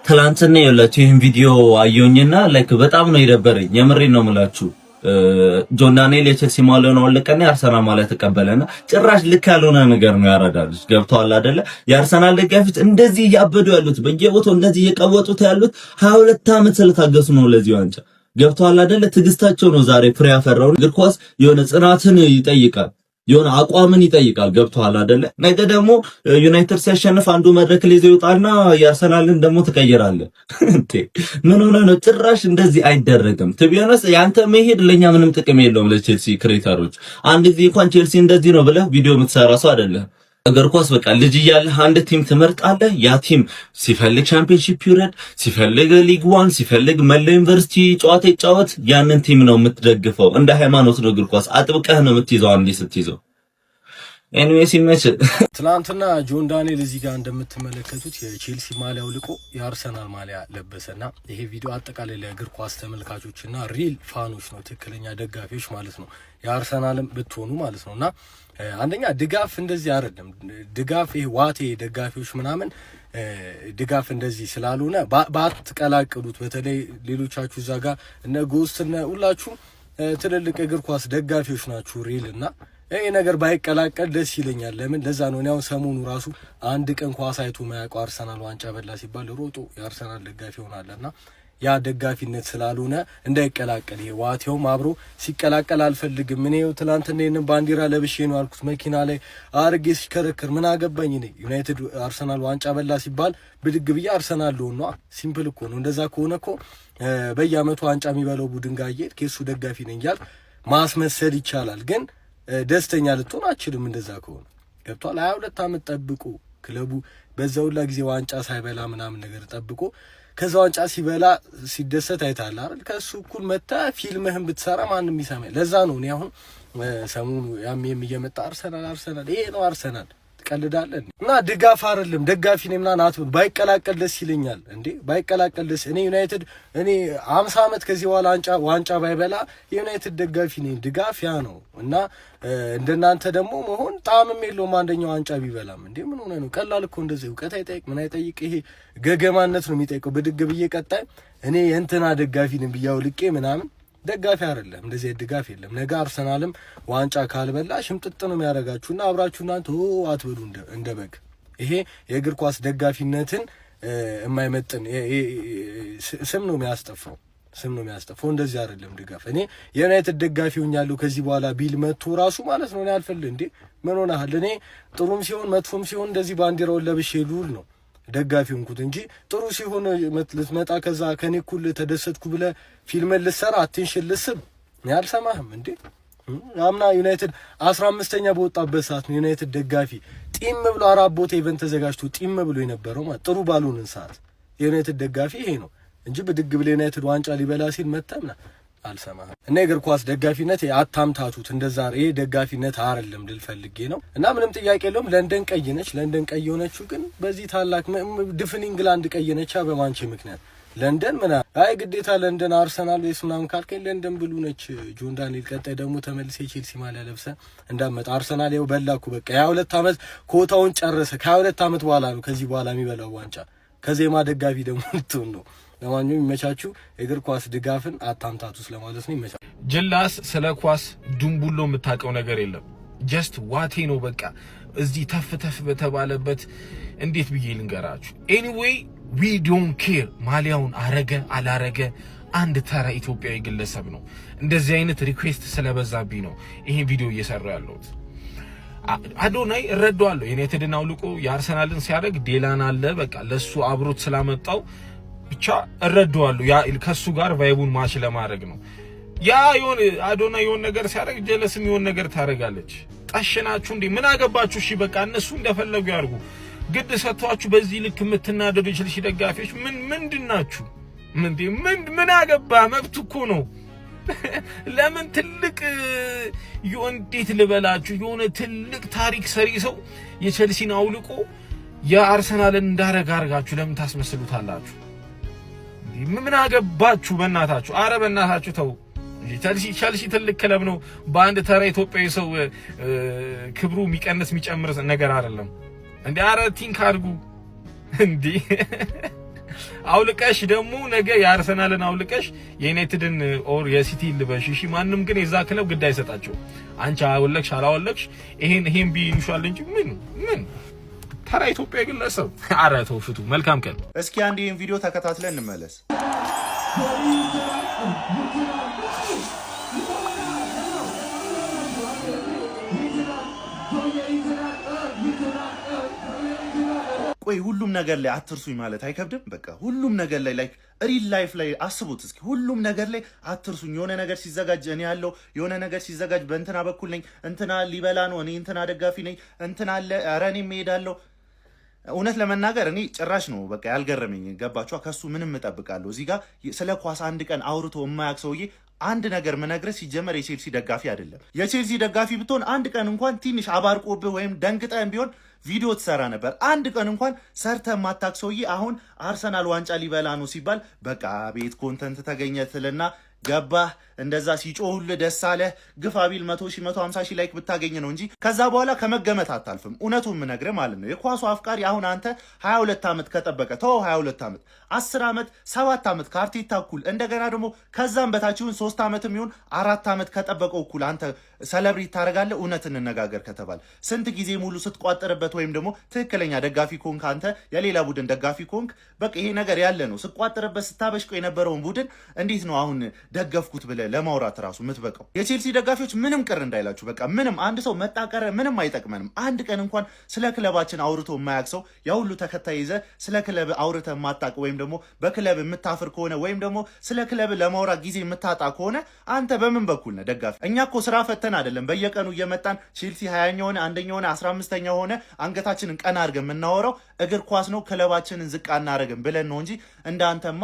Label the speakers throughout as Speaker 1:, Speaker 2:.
Speaker 1: ትላንትና ያላችሁ ይሄን ቪዲዮ አየሁኝና ላይክ በጣም ነው የደበረኝ። የምሬን ነው የምላችሁ። ጆን ዳንኤል የቼልሲ ማሊያውን አወለቀና የአርሰናል ማሊያ ተቀበለና ጭራሽ ልክ ያልሆነ ነገር ነው ያረዳልሽ። ገብቷል አይደለ? የአርሰናል ደጋፊዎች እንደዚህ እያበዱ ያሉት በየቦታው እንደዚህ እየቀወጡት ያሉት 22 ዓመት ስለታገሱ ነው ለዚህ ዋንጫ። ገብቷል አይደለ? ትግስታቸው ነው ዛሬ ፍሬ ያፈራው። እግር ኳስ የሆነ ጽናትን ይጠይቃል፣ የሆነ አቋምን ይጠይቃል። ገብቷል አይደለ? ነገ ደግሞ ዩናይትድ ሲያሸንፍ አንዱ መድረክ ላይ ይወጣና የአርሰናልን ደግሞ ትቀይራለህ እንዴ? ምን ሆነ ነው? ጭራሽ እንደዚህ አይደረግም። ቢያንስ ያንተ መሄድ ለኛ ምንም ጥቅም የለውም። ለቼልሲ ክሬተሮች አንድ ጊዜ እንኳን ቼልሲ እንደዚህ ነው ብለህ ቪዲዮ የምትሰራ ሰው አይደለም። እግር ኳስ በቃ ልጅ እያለህ አንድ ቲም ትመርጣለህ። ያ ቲም ሲፈልግ ቻምፒየንሺፕ ይውረድ፣ ሲፈልግ ሊግ ዋን፣ ሲፈልግ መላ ዩኒቨርሲቲ ጨዋታ ይጫወት፣ ያንን ቲም ነው የምትደግፈው። እንደ ሃይማኖት ነው እግር ኳስ፣ አጥብቀህ ነው የምትይዘው አንዴ ስትይዘው። ኤኒዌይስ ይመችል።
Speaker 2: ትናንትና ጆን ዳንኤል እዚህ ጋር እንደምትመለከቱት የቼልሲ ማሊያ አውልቆ የአርሰናል ማሊያ ለበሰና ይሄ ቪዲዮ አጠቃላይ ለእግር ኳስ ተመልካቾችና ሪል ፋኖች ነው፣ ትክክለኛ ደጋፊዎች ማለት ነው፣ የአርሰናልም ብትሆኑ ማለት ነውና አንደኛ ድጋፍ እንደዚህ አይደለም። ድጋፍ ይሄ ዋቴ ደጋፊዎች ምናምን ድጋፍ እንደዚህ ስላልሆነ ባትቀላቅሉት። በተለይ ሌሎቻችሁ እዛ ጋር እነ ጎስት እነ ሁላችሁም ትልልቅ እግር ኳስ ደጋፊዎች ናችሁ ሪል እና ይሄ ነገር ባይቀላቀል ደስ ይለኛል። ለምን ለዛ ነው ያው ሰሞኑ ራሱ አንድ ቀን ኳስ አይቶ ማያውቀው አርሰናል ዋንጫ በላ ሲባል ሮጦ የአርሰናል ደጋፊ ሆናለና ያ ደጋፊነት ስላልሆነ እንዳይቀላቀል ይሄ ዋቴውም አብሮ ሲቀላቀል አልፈልግም። እኔ ትላንትና ይሄንን ባንዲራ ለብሼ ነው አልኩት መኪና ላይ አርጌ ሲከረከር ምን አገባኝ እኔ። ዩናይትድ አርሰናል ዋንጫ በላ ሲባል ብድግ ብዬ አርሰናል ነው። ሲምፕል እኮ ነው። እንደዛ ከሆነ እኮ በየአመቱ ዋንጫ የሚበላው ቡድን ጋር እየሄድክ የሱ ደጋፊ ነኝ እያልክ ማስመሰል ይቻላል። ግን ደስተኛ ልትሆን አችልም እንደዛ ከሆነ። ገብቷል? 22 አመት ጠብቆ ክለቡ በዛውላ ጊዜ ዋንጫ ሳይበላ ምናምን ነገር ጠብቆ ከዛ ዋንጫ ሲበላ ሲደሰት አይታል አይደል? ከሱ እኩል መጣ ፊልምህን ብትሰራ ማንንም ይሰማል። ለዛ ነው እኔ አሁን ሰሞኑ ያም እየመጣ አርሰናል ይሄ ነው አርሰናል ትቀልዳለህ እና ድጋፍ አይደለም ደጋፊ ነኝ ምናምን አትበል። ባይቀላቀል ደስ ይለኛል እንዴ ባይቀላቀል ደስ እኔ ዩናይትድ እኔ 50 አመት ከዚህ በኋላ ዋንጫ ባይበላ የዩናይትድ ደጋፊ ነኝ። ድጋፍ ያ ነው እና እንደናንተ ደግሞ መሆን ጣዕምም የለውም አንደኛው ዋንጫ ቢበላም። እንዴ ምን ሆነ ነው? ቀላል እኮ እንደዚህ እውቀት አይጠይቅ ምን አይጠይቅ። ይሄ ገገማነት ነው የሚጠይቀው። ብድግ ብዬ ቀጣይ እኔ የእንትና ደጋፊ ነኝ ብያው ልቄ ምናምን ደጋፊ አይደለም። እንደዚህ ድጋፍ የለም። ነገ አርሰናልም ዋንጫ ካልበላ ሽምጥጥ ነው የሚያደርጋችሁና አብራችሁ እናንተ አትበሉ እንደ በግ። ይሄ የእግር ኳስ ደጋፊነትን የማይመጥን ስም ነው የሚያስጠፋው። እንደዚህ አይደለም ድጋፍ። እኔ የዩናይትድ ደጋፊ ሆኛለሁ ከዚህ በኋላ ቢል መጥቶ ራሱ ማለት ነው እኔ አልፈልግ እንዴ ምን ሆነሃል? እኔ ጥሩም ሲሆን መጥፎም ሲሆን እንደዚህ ባንዲራውን ለብሼ ልውል ነው ደጋፊ ሆንኩት እንጂ ጥሩ ሲሆን ልትመጣ ከዛ ከኔ እኩል ተደሰትኩ ብለ ፊልም ልትሰራ አቴንሽን ልስብ እኔ አልሰማህም እንዴ። አምና ዩናይትድ 15ኛ በወጣበት ሰዓት ነው ዩናይትድ ደጋፊ ጢም ብሎ አራት ቦታ ኢቨንት ተዘጋጅቶ ጢም ብሎ የነበረው ማለት ጥሩ ባልሆነን ሰዓት የዩናይትድ ደጋፊ ይሄ ነው እንጂ ብድግ ብለ ዩናይትድ ዋንጫ ሊበላ ሲል መተምና አልሰማህም። እና የእግር ኳስ ደጋፊነት አታምታቱት። እንደዛ ይሄ ደጋፊነት አይደለም ልል ፈልጌ ነው። እና ምንም ጥያቄ የለውም ለንደን ቀይ ነች። ለንደን ቀይ ሆነችው ግን በዚህ ታላቅ ድፍን ኢንግላንድ ቀይ ነች በማንቼ ምክንያት። ለንደን ምን አይ ግዴታ ለንደን አርሰናል ወይስ ምናምን ካልከኝ ለንደን ብሉ ነች። ጆን ዳንኤል ቀጣይ ደግሞ ተመልሰ ቼልሲ ማሊያ ለብሰ እንዳመጣ አርሰናል ይኸው በላኩ በቃ የ22 አመት ኮታውን ጨረሰ። ከ22 አመት በኋላ ነው ከዚህ በኋላ የሚበላው ዋንጫ። ከዜማ ደጋፊ ደግሞ ልትሆን ነው። ለማንኛውም ይመቻችሁ። የእግር ኳስ ድጋፍን አታምታቱ ስለማለት ነው። ይመቻችሁ።
Speaker 3: ጅላስ ስለ ኳስ ዱምቡሎ የምታውቀው ነገር የለም። ጀስት ዋቴ ነው በቃ እዚህ ተፍ በተባለበት እንዴት ብዬ ልንገራችሁ። ኤኒዌይ ዊ ዶንት ኬር ማሊያውን አረገ አላረገ አንድ ተራ ኢትዮጵያዊ ግለሰብ ነው። እንደዚህ አይነት ሪኩዌስት ስለበዛብኝ ነው ይሄን ቪዲዮ እየሰራው ያለሁት። አዶናይ እረዳዋለሁ። ዩናይትድን አውልቆ የአርሰናልን ሲያደርግ ዴላን አለ በቃ ለሱ አብሮት ስላመጣው ብቻ እረዳዋለሁ። ያ ከሱ ጋር ቫይቡን ማች ለማድረግ ነው። ያ ይሁን አዶናይ የሆነ ነገር ሲያደርግ ጀለስም የሆነ ነገር ታደርጋለች። ጠሽናችሁ እንዴ ምን አገባችሁ? እሺ በቃ እነሱ እንደፈለጉ ያርጉ። ግድ ሰጥቷችሁ በዚህ ልክ የምትናደዱ ቼልሲ ደጋፊዎች ምንድናችሁ? ምን አገባ? መብት እኮ ነው። ለምን ትልቅ እንዴት ልበላችሁ የሆነ ትልቅ ታሪክ ሰሪ ሰው የቼልሲን አውልቆ የአርሰናልን እንዳረጋ አርጋችሁ ለምን ታስመስሉታላችሁ? ምን አገባችሁ? በእናታችሁ አረ በእናታችሁ ተው። ቼልሲ ትልቅ ክለብ ነው። በአንድ ተራ ኢትዮጵያዊ ሰው ክብሩ የሚቀንስ የሚጨምር ነገር አይደለም እንዴ። አረ ቲንክ አድርጉ እንዴ። አውልቀሽ ደግሞ ነገ የአርሰናልን አውልቀሽ የዩናይትድን ኦር የሲቲ ልበሽ እሺ ማንም ግን የዛ ክለብ ግድ አይሰጣቸው አንቺ አውልቀሽ አላወለቅሽ ይሄን ቢይንሻል እንጂ ምን ተራ ኢትዮጵያ ግለሰብ አራተው ፍቱ መልካም ቀን
Speaker 4: እስኪ አንድ ይሄን ቪዲዮ ተከታትለን እንመለስ ቆይ ሁሉም ነገር ላይ አትርሱኝ ማለት አይከብድም በቃ ሁሉም ነገር ላይ ላይክ ሪል ላይፍ ላይ አስቡት እስኪ ሁሉም ነገር ላይ አትርሱኝ የሆነ ነገር ሲዘጋጅ እኔ ያለው የሆነ ነገር ሲዘጋጅ በእንትና በኩል ነኝ እንትና ሊበላ ነው እኔ እንትና ደጋፊ ነኝ እንትና አለ ኧረ እኔም እሄዳለሁ እውነት ለመናገር እኔ ጭራሽ ነው በቃ ያልገረመኝ ገባችሁ ከሱ ምንም እጠብቃለሁ እዚህ ጋር ስለ ኳስ አንድ ቀን አውርቶ የማያውቅ ሰውዬ አንድ ነገር መነግረስ ሲጀመር የቼልሲ ደጋፊ አይደለም የቼልሲ ደጋፊ ብትሆን አንድ ቀን እንኳን ትንሽ አባርቆብህ ወይም ደንግጠህም ቢሆን ቪዲዮ ትሰራ ነበር አንድ ቀን እንኳን ሰርተ ማታክ ሰውዬ አሁን አርሰናል ዋንጫ ሊበላ ነው ሲባል በቃ ቤት ኮንተንት ተገኘትልና ገባህ እንደዛ ሲጮሁል ደስ አለ ግፋ ቢል 100,000 150,000 ላይክ ብታገኝ ነው እንጂ ከዛ በኋላ ከመገመት አታልፍም እውነቱን ምነግረ ማለት ነው የኳሱ አፍቃሪ አሁን አንተ 22 ዓመት ከጠበቀ ተው 22 ዓመት 10 ዓመት 7 ዓመት ካርቲታ እኩል እንደገና ደግሞ ከዛም በታችሁን 3 ዓመትም ይሁን 4 ዓመት ከጠበቀው እኩል አንተ ሰለብሪቲ ታረጋለህ እውነት እንነጋገር ከተባለ ስንት ጊዜ ሙሉ ስትቋጥርበት ወይም ደግሞ ትክክለኛ ደጋፊ ኮንክ አንተ የሌላ ቡድን ደጋፊ ኮንክ በቃ ይሄ ነገር ያለ ነው ስትቋጥርበት ስታበሽቀው የነበረውን ቡድን እንዴት ነው አሁን ደገፍኩት ብለ ለማውራት ራሱ ምትበቀው የቼልሲ ደጋፊዎች ምንም ቅር እንዳይላችሁ በቃ ምንም አንድ ሰው መጣቀረ ምንም አይጠቅመንም አንድ ቀን እንኳን ስለ ክለባችን አውርቶ የማያውቅ ሰው ያ ሁሉ ተከታይ ይዘ ስለ ክለብ አውርተ ማጣቅ ወይም ደግሞ በክለብ የምታፍር ከሆነ ወይም ደግሞ ስለ ክለብ ለማውራት ጊዜ የምታጣ ከሆነ አንተ በምን በኩል ነህ ደጋፊ እኛ እኮ ስራ ፈተን አይደለም በየቀኑ እየመጣን ቼልሲ 20ኛ ሆነ አንደኛ ሆነ 15ኛ ሆነ አንገታችንን ቀና አድርገን የምናወራው እግር ኳስ ነው ክለባችንን ዝቅ አናረግም ብለን ነው እንጂ እንዳንተማ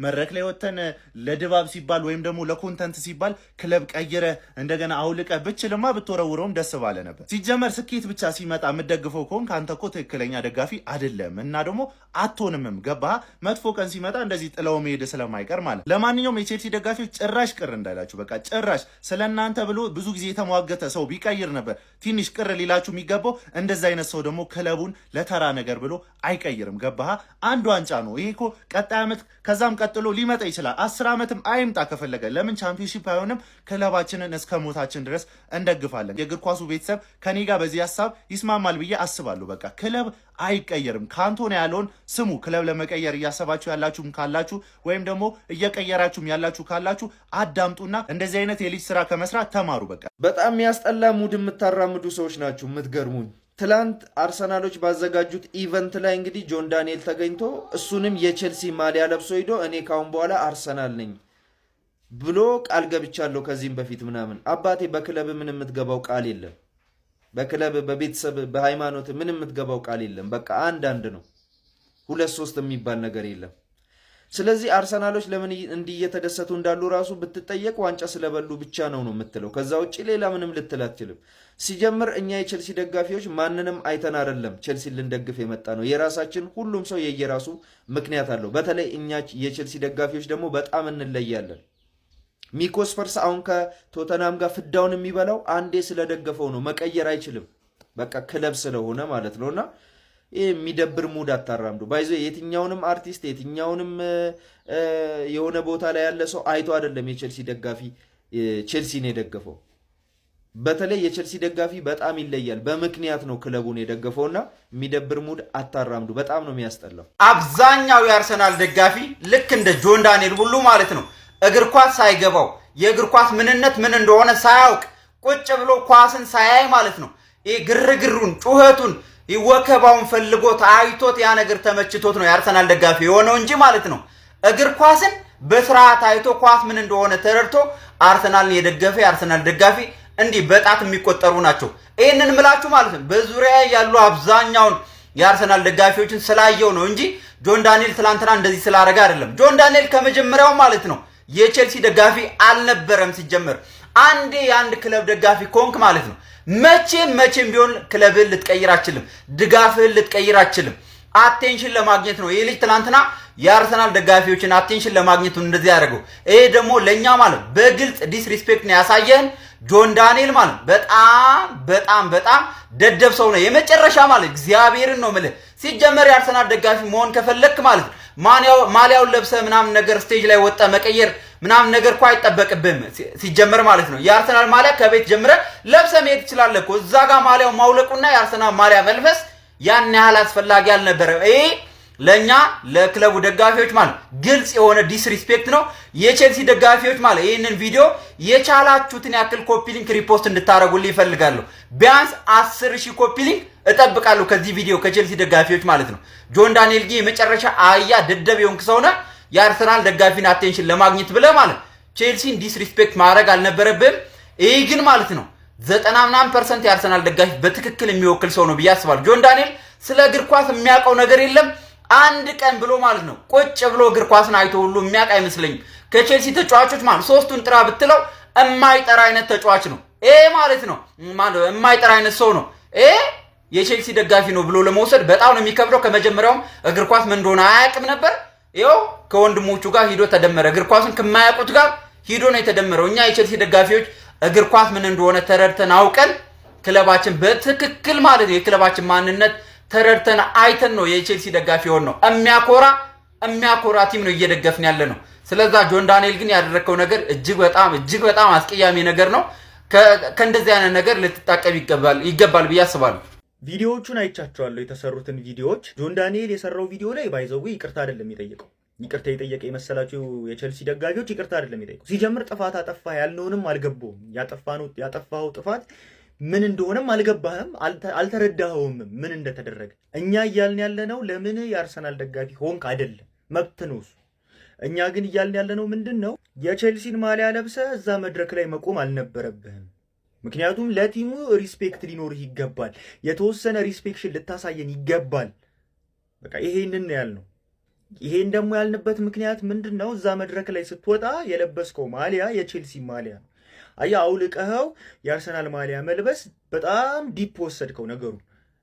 Speaker 4: መድረክ ላይ ወተን ለድባብ ሲባል ወይም ደግሞ ለኮንተንት ሲባል ክለብ ቀይረ እንደገና አውልቀ ብችልማ ብትወረውረውም ደስ ባለ ነበር ሲጀመር ስኬት ብቻ ሲመጣ የምትደግፈው ከሆንክ አንተ እኮ ትክክለኛ ደጋፊ አይደለም እና ደግሞ አትሆንምም ገባህ መጥፎ ቀን ሲመጣ እንደዚህ ጥለው መሄድ ስለማይቀር ማለት ለማንኛውም የቼልሲ ደጋፊዎች ጭራሽ ቅር እንዳይላችሁ በቃ ጭራሽ ስለናንተ ብሎ ብዙ ጊዜ የተሟገተ ሰው ቢቀይር ነበር ትንሽ ቅር ሊላችሁ የሚገባው እንደዛ አይነት ሰው ደግሞ ክለቡን ለተራ ነገር ብሎ አይቀይርም ገባህ አንድ ዋንጫ ነው ይሄ እኮ ቀጣይ ዓመት ከዛም ቀጥሎ ሊመጣ ይችላል 10 ዓመትም አይምጣ ከፈለገ ለምን ቻምፒዮንሺፕ አይሆንም ክለባችንን እስከ ሞታችን ድረስ እንደግፋለን የእግር ኳሱ ቤተሰብ ከኔ ጋር በዚህ ሐሳብ ይስማማል ብዬ አስባለሁ በቃ ክለብ አይቀየርም ካንቶና ያለውን ስሙ ክለብ ለመቀየር እያሰባችሁ ያላችሁም ካላችሁ ወይም ደግሞ እየቀየራችሁም ያላችሁ ካላችሁ አዳምጡና እንደዚህ አይነት የልጅ ስራ ከመስራት ተማሩ በቃ
Speaker 5: በጣም ያስጠላ ሙድ የምታራምዱ ሰዎች ናችሁ የምትገርሙኝ ትላንት አርሰናሎች ባዘጋጁት ኢቨንት ላይ እንግዲህ ጆን ዳንኤል ተገኝቶ እሱንም የቼልሲ ማሊያ ለብሶ ሄዶ እኔ ካሁን በኋላ አርሰናል ነኝ ብሎ ቃል ገብቻለሁ ከዚህም በፊት ምናምን አባቴ በክለብ ምን የምትገባው ቃል የለም በክለብ በቤተሰብ በሃይማኖት ምን የምትገባው ቃል የለም በቃ አንድ ነው 2-3 የሚባል ነገር የለም ስለዚህ አርሰናሎች ለምን እንዲህ እየተደሰቱ እንዳሉ ራሱ ብትጠየቅ ዋንጫ ስለበሉ ብቻ ነው የምትለው ከዛ ውጪ ሌላ ምንም ልትል አትችልም ሲጀምር እኛ የቼልሲ ደጋፊዎች ማንንም አይተን አይደለም ቼልሲን ልንደግፍ የመጣ ነው የራሳችን ሁሉም ሰው የየራሱ ምክንያት አለው በተለይ እኛ የቼልሲ ደጋፊዎች ደግሞ በጣም እንለያለን ሚኮስ ፈርስ አሁን ከቶተናም ጋር ፍዳውን የሚበላው አንዴ ስለደገፈው ነው መቀየር አይችልም በቃ ክለብ ስለሆነ ማለት ነውና ይሄ የሚደብር ሙድ አታራምዱ ባይዞ የትኛውንም አርቲስት የትኛውንም የሆነ ቦታ ላይ ያለ ሰው አይቶ አይደለም የቼልሲ ደጋፊ ቼልሲን የደገፈው በተለይ የቼልሲ ደጋፊ በጣም ይለያል በምክንያት ነው ክለቡን የደገፈውና የሚደብር ሙድ አታራምዱ በጣም ነው የሚያስጠላው
Speaker 6: አብዛኛው የአርሰናል ደጋፊ ልክ እንደ ጆን ዳንኤል ሁሉ ማለት ነው እግር ኳስ ሳይገባው የእግር ኳስ ምንነት ምን እንደሆነ ሳያውቅ ቁጭ ብሎ ኳስን ሳያይ ማለት ነው ይሄ ግርግሩን ጩኸቱን ይወከባውን ፈልጎት አይቶት ያ ነገር ተመችቶት ነው የአርሰናል ደጋፊ የሆነው እንጂ ማለት ነው እግር ኳስን በስርዓት አይቶ ኳስ ምን እንደሆነ ተረድቶ አርሰናልን የደገፈ የአርሰናል ደጋፊ እንዲህ በጣት የሚቆጠሩ ናቸው ይሄንን ምላችሁ ማለት ነው በዙሪያ ያሉ አብዛኛውን የአርሰናል ደጋፊዎችን ስላየው ነው እንጂ ጆን ዳንኤል ትላንትና እንደዚህ ስላረጋ አይደለም ጆን ዳንኤል ከመጀመሪያው ማለት ነው የቼልሲ ደጋፊ አልነበረም ሲጀመር አንዴ የአንድ ክለብ ደጋፊ ኮንክ ማለት ነው መቼም ቢሆን ክለብህን ልትቀይር አትችልም ድጋፍህን ልትቀይር አትችልም አቴንሽን ለማግኘት ነው ይሄ ልጅ ትላንትና የአርሰናል ደጋፊዎችን አቴንሽን ለማግኘት ነው እንደዚህ ያደረገው ይሄ ደግሞ ለኛ ማለት በግልጽ ዲስሪስፔክት ነው ያሳየን ጆን ዳንኤል ማለት በጣም ደደብ ሰው ነው የመጨረሻ ማለት እግዚአብሔርን ነው ማለት ሲጀመር የአርሰናል ደጋፊ መሆን ከፈለክ ማለት ማሊያውን ለብሰ ምናምን ነገር ስቴጅ ላይ ወጣ መቀየር ምናምን ነገር እኮ አይጠበቅብህም ሲጀመር ማለት ነው። የአርሰናል ማሊያ ከቤት ጀምረ ለብሰ መሄድ ትችላለህ እኮ። እዛ ጋር ማሊያው ማውለቁና የአርሰናል ማሊያ መልበስ ያን ያህል አስፈላጊ አልነበረም። ይሄ ለኛ ለክለቡ ደጋፊዎች ማለት ግልጽ የሆነ ዲስሪስፔክት ነው። የቼልሲ ደጋፊዎች ማለት ይህንን ቪዲዮ የቻላችሁትን ያክል ኮፒ ሊንክ ሪፖስት እንድታረጉልኝ ይፈልጋለሁ። ቢያንስ 10,000 ኮፒ ሊንክ እጠብቃለሁ ከዚህ ቪዲዮ ከቼልሲ ደጋፊዎች ማለት ነው። ጆን ዳንኤል ጊ የመጨረሻ አያ ደደብ የሆንክ ሰውና የአርሰናል ደጋፊን አቴንሽን ለማግኘት ብለ ማለት ቼልሲን ዲስሪስፔክት ማድረግ አልነበረብህም። ይህ ግን ማለት ነው 90% የአርሰናል ደጋፊ በትክክል የሚወክል ሰው ነው ብዬ አስባለሁ። ጆን ዳንኤል ስለ እግር ኳስ የሚያውቀው ነገር የለም አንድ ቀን ብሎ ማለት ነው ቁጭ ብሎ እግር ኳስን አይቶ ሁሉ የሚያውቅ አይመስለኝም። ከቼልሲ ተጫዋቾች ማለት ሶስቱን ጥራ ብትለው የማይጠራ አይነት ተጫዋች ነው ይሄ ማለት ነው። የማይጠራ አይነት ሰው ነው ይሄ የቼልሲ ደጋፊ ነው ብሎ ለመውሰድ በጣም ነው የሚከብደው። ከመጀመሪያውም እግር ኳስ ምን እንደሆነ አያውቅም ነበር። ይኸው ከወንድሞቹ ጋር ሂዶ ተደመረ። እግር ኳስን ከማያውቁት ጋር ሂዶ ነው የተደመረው። እኛ የቼልሲ ደጋፊዎች እግር ኳስ ምን እንደሆነ ተረድተን አውቀን ክለባችን በትክክል ማለት ነው የክለባችን ማንነት ተረድተን አይተን ነው የቼልሲ ደጋፊ ሆን ነው የሚያኮራ ቲም ነው እየደገፍን ያለ ነው። ስለዛ ጆን ዳንኤል ግን ያደረከው ነገር እጅግ በጣም አስቀያሚ ነገር ነው። ከእንደዚህ አይነት ነገር ልትጣቀብ ይገባል ብዬ አስባለሁ።
Speaker 7: ቪዲዮዎቹን አይቻቸዋለሁ፣ የተሰሩትን ቪዲዮዎች። ጆን ዳንኤል የሰራው ቪዲዮ ላይ ባይዘው ይቅርታ አይደለም የጠየቀው። ይቅርታ የጠየቀ የመሰላቸው የቼልሲ ደጋፊዎች ይቅርታ አይደለም የጠየቀው። ሲጀምር ጥፋት አጠፋ ያልነውንም አልገባውም። ያጠፋው ጥፋት ምን እንደሆነም አልገባህም፣ አልተረዳኸውም ምን እንደተደረገ። እኛ እያልን ያለነው ለምን የአርሰናል ደጋፊ ሆንክ አይደለም፣ መብት ነው እሱ። እኛ ግን እያልን ያለነው ምንድነው የቼልሲን ማሊያ ለብሰ እዛ መድረክ ላይ መቆም አልነበረብህም። ምክንያቱም ለቲሙ ሪስፔክት ሊኖርህ ይገባል፣ የተወሰነ ሪስፔክሽን ልታሳየን ይገባል። በቃ ይሄንን ነው ያልነው። ይሄን ደግሞ ያልንበት ምክንያት ምንድነው? እዛ መድረክ ላይ ስትወጣ የለበስከው ማሊያ የቼልሲ ማሊያ ነው። አያ አውልቀኸው የአርሰናል ማሊያ መልበስ በጣም ዲፕ ወሰድከው ነገሩ።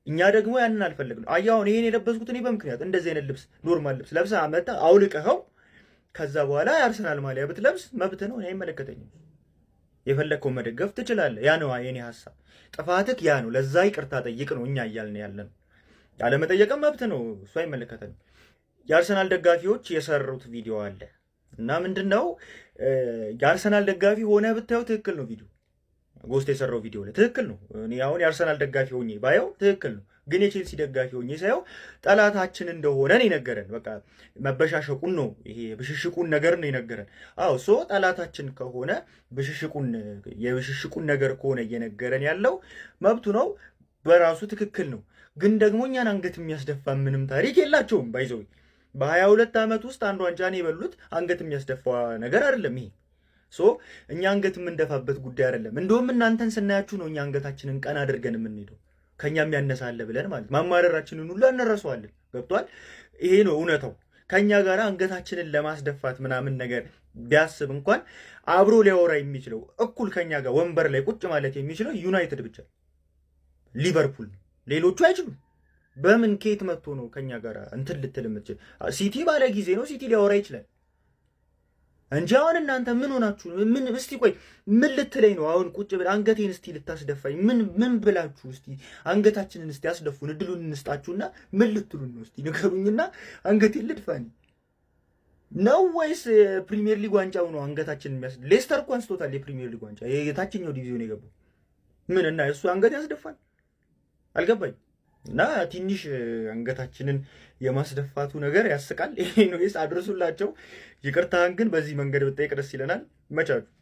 Speaker 7: እኛ ደግሞ ያንን አልፈለግነው። አያ አሁን ይሄን የለበስኩት እኔ በምክንያት እንደዚህ አይነት ልብስ ኖርማል ልብስ ለብሰህ አመጣ አውልቀኸው ከዛ በኋላ የአርሰናል ማሊያ ብትለብስ መብት ነው፣ እኔ አይመለከተኝም። የፈለግከው መደገፍ ትችላለህ። ያ ነው የኔ ሐሳብ። ጥፋትክ ያ ነው። ለዛ ይቅርታ ጠይቅ ነው እኛ እያልን ያለን። ያለመጠየቅም መብት ነው፣ እሱ አይመለከተንም። የአርሰናል ደጋፊዎች የሰሩት ቪዲዮ አለ እና ምንድነው የአርሰናል ደጋፊ ሆነ ብታየው ትክክል ነው። ቪዲዮ ጎስት የሰራው ቪዲዮ ላይ ትክክል ነው። እኔ አሁን የአርሰናል ደጋፊ ሆኜ ባየው ትክክል ነው። ግን የቼልሲ ደጋፊ ሆኜ ሳየው ጠላታችን እንደሆነ ነው የነገረን። በቃ መበሻሸቁን ነው ይሄ ብሽሽቁን ነገር ነው የነገረን። አዎ ሶ ጠላታችን ከሆነ የብሽሽቁን ነገር ከሆነ እየነገረን ያለው መብቱ ነው፣ በራሱ ትክክል ነው። ግን ደግሞ እኛን አንገት የሚያስደፋ ምንም ታሪክ የላቸውም። ባይዘው በ22 ዓመት ውስጥ አንድ ዋንጫ ነው የበሉት። አንገት የሚያስደፋ ነገር አይደለም ይሄ። ሶ እኛ አንገት የምንደፋበት ጉዳይ አይደለም። እንደውም እናንተን ስናያችሁ ነው እኛ አንገታችንን ቀና አድርገን የምንሄደው። ከኛም ያነሳለ ብለን ማለት ማማረራችንን ሁሉ እንረሳዋለን። ገብቷል? ይሄ ነው እውነታው። ከኛ ጋር አንገታችንን ለማስደፋት ምናምን ነገር ቢያስብ እንኳን አብሮ ሊያወራ የሚችለው እኩል ከኛ ጋር ወንበር ላይ ቁጭ ማለት የሚችለው ዩናይትድ ብቻ፣ ሊቨርፑል፣ ሌሎቹ አይችሉም። በምን ከየት መጥቶ ነው ከኛ ጋር እንትን ልትል የምትችል? ሲቲ ባለ ጊዜ ነው ሲቲ ሊያወራ ይችላል እንጂ አሁን እናንተ ምን ሆናችሁ? ምን እስቲ ቆይ ምን ልትለኝ ነው አሁን? ቁጭ ብለህ አንገቴን እስቲ ልታስደፋኝ ምን ብላችሁ? እስቲ አንገታችንን እስቲ አስደፉን፣ እድሉን እንስጣችሁና ምን ልትሉን ነው? እስቲ ንገሩኝና አንገቴን ልድፋኝ ነው ወይስ ፕሪሚየር ሊግ ዋንጫው ነው አንገታችንን የሚያስ? ሌስተር እኮ አንስቶታል የፕሪሚየር ሊግ ዋንጫ፣ የታችኛው ዲቪዥን የገባው ምን እና እሱ አንገት ያስደፋል? አልገባኝ። እና ትንሽ አንገታችንን የማስደፋቱ ነገር ያስቃል። ኤኒዌይስ አድርሱላቸው። ይቅርታን ግን በዚህ መንገድ ብጠይቅ ደስ ይለናል። መቻችሁ